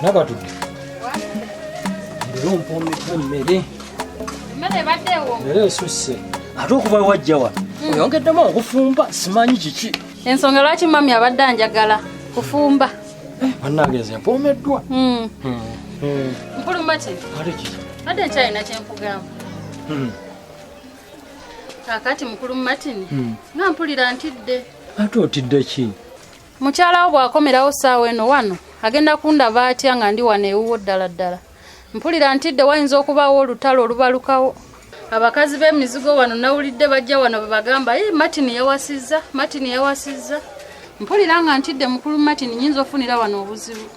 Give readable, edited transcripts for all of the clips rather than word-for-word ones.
Nakatudde. Ndiro mpombe mmere. Mmere baddewo. Mmere esusse. Ate okuva wajja wa. Oyongeddemu okufumba simanyi kiki. Ensonga lwaki mami abadde anjagala kufumba. Bannange empomeddwa. Mukulu Martin. Ate kiki? Ate kyalina kye nkugamba. Kakati mukulu Martin. Nampulira ntidde. Ate otidde ki? Mukyala wo bw'akomerawo ssaawa eno wano agenda kundaba atya nga ndi wano ewuwo ddala ddala. Mpulira ntidde wayinza okubaawo olutalo olubalukawo. Abakazi b'emizigo wano nawulidde bajja wano bwe bagamba Martin yawasizza, Martin yawasizza. Mpulira nga ntidde mukulu Martin nyinza ofunira wano obuzibu.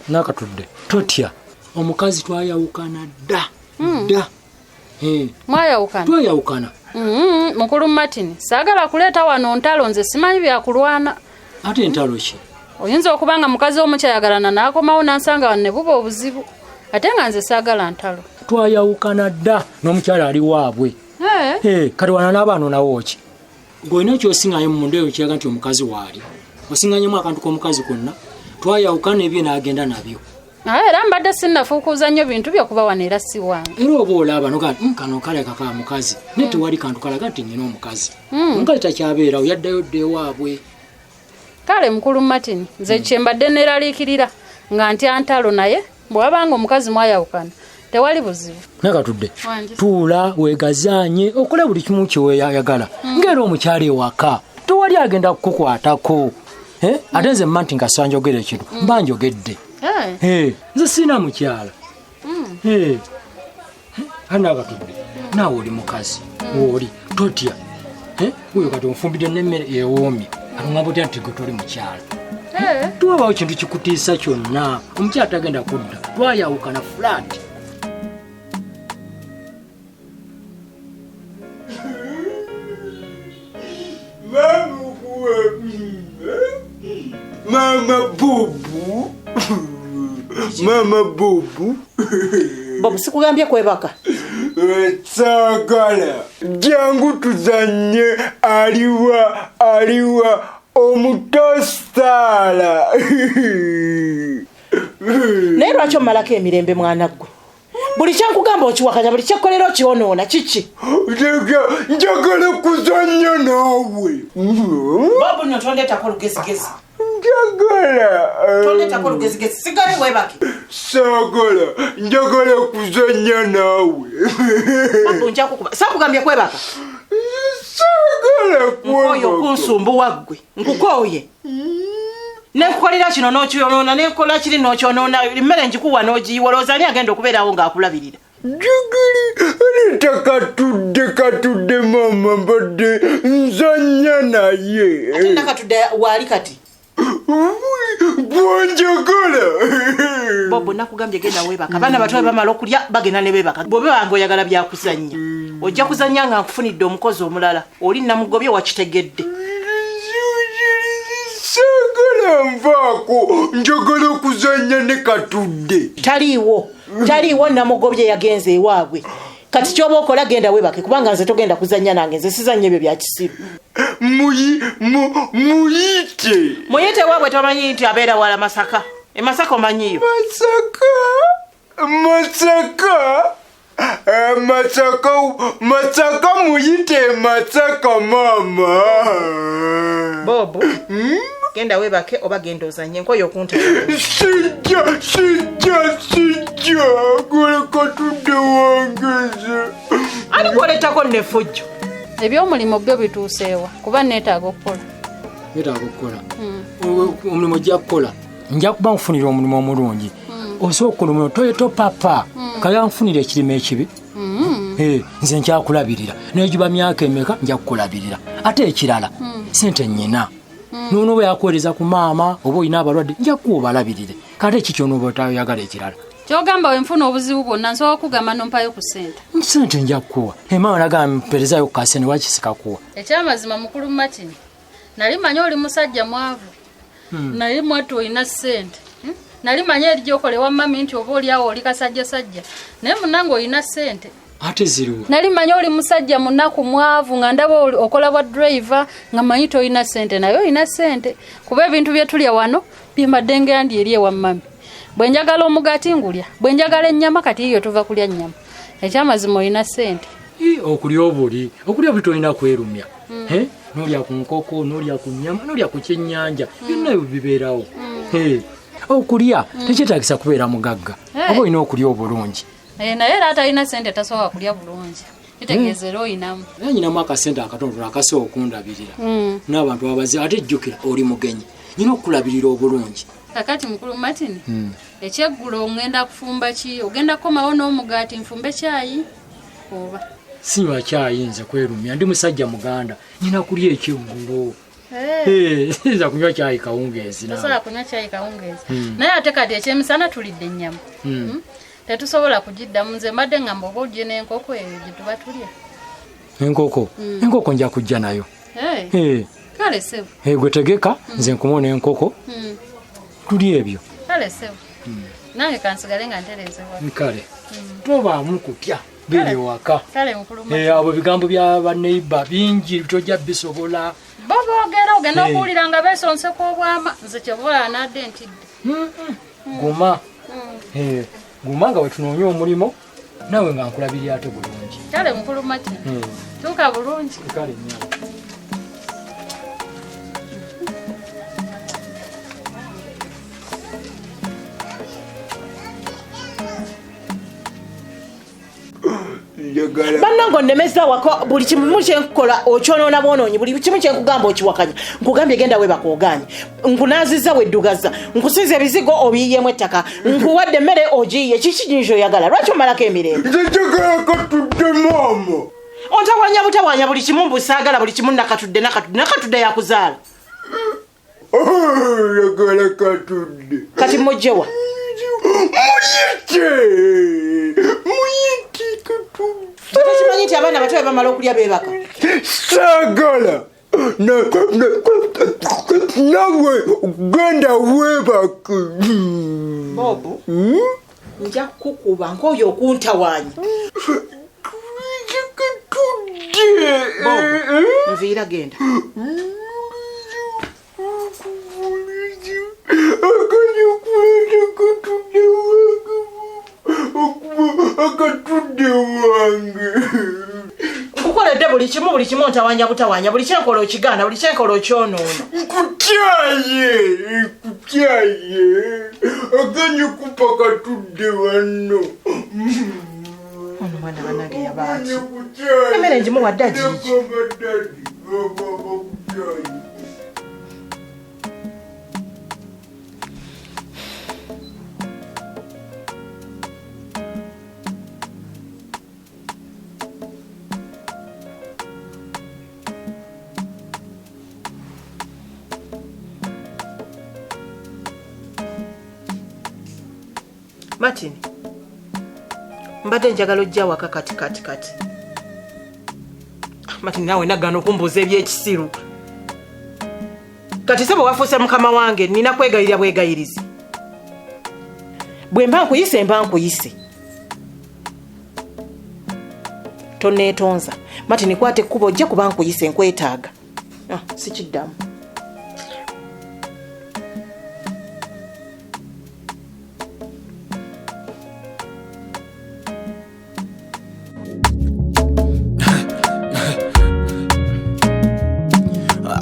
Nakatudde. Totya. Omukazi twayawukana dda. Dda. Mwayawukana? Twayawukana. Mukulu Martin, saagala kuleeta wano ntalo nze simanyi byakulwana. Ate ntalo ki? Oyinza okubanga mukazi omukyayagalana n'akomawo n'ansanga wano ne buba obuzibu. Ate nga nze saagala ntalo. Twayawukana dda n'omukyala ali waabwe. Kati wana n'abaana nawo ki? Gw'olina ky'osingayo mu mundu eyo kiraga nti omukazi waali. Osinganyemu akantu k'omukazi konna. Twayawukana ebyo n'agenda nabyo. Era mbadde sinnafuukuuza nnyo bintu byokuba wano era si wange. Era oba olaba noga kano kaleka ka mukazi. Ne tewali kantu kalaga nti nnyina omukazi. Omukazi takyabeerawo yaddayo dda ewaabwe. Kale mukulu Martin, nze kye mbadde neeraliikirira nga ntya ntalo naye bw'abanga omukazi mwayawukana tewali buzibu. Nakatudde. Tuula weegazaanye okole buli kimu kye weeyagala. Ng'era omukyala ewaka tewali agenda kukukwatako. Ate nze mma nti nga sanjogera ekintu mba njogedde. Nze sina mukyala. Nakatudde. Naawe oli mukazi. Wooli totya. Oyo kati onfumbidde n'emmere ewoomye. Alungamba otya nti gwe toli mukyala. Tuwabaawo kintu kikutiisa kyonna. Omukyala tagenda kudda. Twayawukana flat. Mama Bubu. Mama Bubu. Bobu sikugambye kwebaka. Sagala. Jangu tuzanye aliwa omutostala. Naye lwaki omalako emirembe mwana gwe? Buli kyankugamba okiwakanya buli kyakolera okyonoona kiki? Njagala kuzanya naawe. Bobu nno tondeetako lugezigezi. Tondeetako lugezigezi sigale webake. Sagala. Njagala kuzanya naawe. Bobu njakukuba. Sakugambye kwebaka. Sagala kwebaka. Nkoyo kunsumbuwa ggwe. Nkukoye. Nenkukolera kino n'okyonoona nenkola kiri n'okyonoona emmere njikuwa n'ogiyiwolooza ani agenda okubeerawo ng'akulabirira. Jugiri katudde mama mbadde nzanya naye. Ate nakatudde waali kati. Gwanjagala. Bobo nakugambye genda webaka. Abaana bato bamala okulya bagenda ne bebaka. Bwobe wange oyagala byakuzannya. Ojja kuzannya nga nkufunidde omukozi omulala. Oli namugobye wakitegedde. Sagala nvaako njagala kuzanya ne Katudde. Taliiwo namugobye yagenze ewaabwe. Kati kyoba okola genda webake kubanga nze togenda kuzanya nange nze sizanye ebyo bya kisiru. Muyite waabwe tomanyi nti abeera wala Masaka. Masaka omanyiyo? Masaka muyite Masaka mama. Bobo. Genda webake oba genda ozanye nkoyo okunta. Sijja gole Katudde wangeze. Ali kuleetako nefujjo. Eby'omulimu byo bituuseewa kuba neetaaga okukola. Omulimu ojja kukola. Nja kuba nfunira omulimu omulungi. Osooka omulimu toyeto papa. Kaya nfunira ekirime ekibi. Nze nkyakulabirira. N'egiba myaka emeka nja kukulabirira. Ate ekirala sente nnyina. N'ono bwe yakuweereza ku maama oba olina abalwadde nja kubalabirire. Kate kikyonoba otayagala ekirala. Kyogamba we nfuna obuzibu bwonna nsobola okugamba nompayo ku ssente. Ssente nja kukuwa. Maama nagamba mpeerezayo ku kasente wakisika kuwa. Ekyamazima mukulu Martin. Nali manyi oli musajja mwavu. Nali mwatu olina ssente. Nali manyi erijokole wa mami nti oba oliawo oli kasajjasajja. Naye munnange olina ssente. Ate ziriwa. Nali manyi oli musajja munaku mwavu nga ndaba okola bwa driver nga manyi toyina ssente naye olina ssente. Kuba ebintu bye tulya wano bye mbadde ngandi eri ewa mami. bwe njagala omugaati ngulya bwe njagala ennyama kati iyo tuva kulya nnyama ekyamazima olina ssente okulya obuli tolina kwerumya n'olya ku nkoko n'olya ku nnyama n'olya ku kyennyanja byonna ebyo bibeerawo okulya tekyetagisa kubeera mugagga oba olina okulya obulungi naye era atalina ssente tasobola kulya bulungi kitegeeza era oyinamu nyinamu akasente akatonotono akasobola okundabirira n'abantu abazi ate ejjukira oli mugenyi nyina okukulabirira obulungi kakati mukulu Martin ekyeggulo ogenda kufumba ki ogenda kukomawo n'omugaati nfumbe kyayi oba sinywa kyayi nze kwerumya ndi musajja muganda nyina kulya ekyeggulo nza kunywa kyayi kawungeezi nasobola kunywa kyayi kawungeezi naye ate kati ekyemisana tulidde ennyama tetusobola kugiddamu nze mbadde ngamba oba ogye n'enkoko eyo gye tuba tulya enkoko nja kujja nayo kale sebo gwe tegeka nze nkumo n'enkoko tulya ebyo kale sebo nange kansigale nga ntereezebwa kale tobaamu kutya biri waka kale mukulu abo bigambo bya baneiba bingi tojja bisobola boboogera ogenda okuwulira nga beesonseko obwama nze kyobola anadde ntidde guma nga wetunoonya omulimu nawe nga nkulabirira ate bulungi kale mukulu Mati tuuka bulungi kale nnyo bannange onnemeza waka buli kimu kyenkukola okyonoona bwonoonyi buli kimu kyenkugamba okiwakanya nkugambye genda webaka oganye nkunaazizza weddugaza nkusinza ebizigo obiyiyeemu ettaka nkuwadde emmere ogiyiye kiki nyinza oyagala lwaki omalako emirembe nze njagala katudde maama butawanya buli kimu mbusaagala buli kimu nakatudde yakuzaala yagala katudde kati mujjewa muyite katudde tekimanyi nti abaana bato bamala okulya beebaka saagala nawe genda weebake bobu nja kukuba nk'oyo okuntawaanya bobu nviira genda akatudde wange nkukoledde buli kimu ntawanya butawanya buli kyenkola okigaana buli kyenkola okyonoona nkutyaye aganye kupa katudde wanno ono mwana banange yabaaki emmere ngimuwa ddagi Martin mbadde njagala ojja waka kati Martin nawe nagana okumbuuza ebyekisiru kati sebo wafuuse mukama wange nina kwegayirira bwegayirizi bwe mba nkuyise toneetonza Martin kwata ekkuba ojja kuba nkuyise nkwetaaga sikiddamu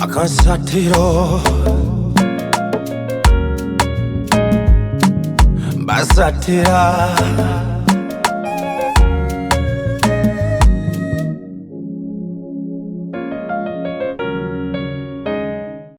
Akasatiro basatira